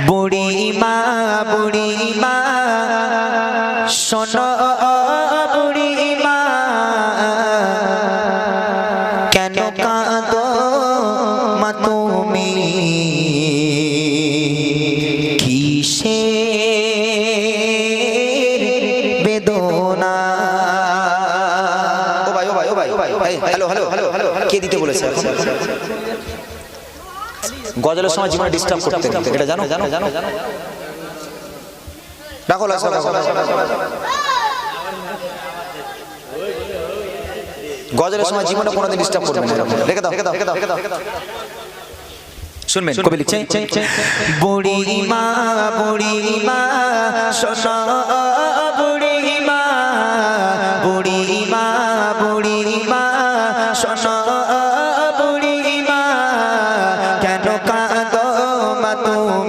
বুড়ি মা শোনো বুড়ি মা কেন কাঁদো মা তুমি কিসের বেদনা। ও ভাই হ্যালো কে দিতে বলেছে? গজলের সময় জীবনে ডিস্টার্ব করতে এটা জানো? রাখো গজলের সময় জীবনে কোনোদিন ডিস্টার্ব করবে না, রেখে দাও। শুনবেন, কবি লিখছে বুড়ি মা শোনো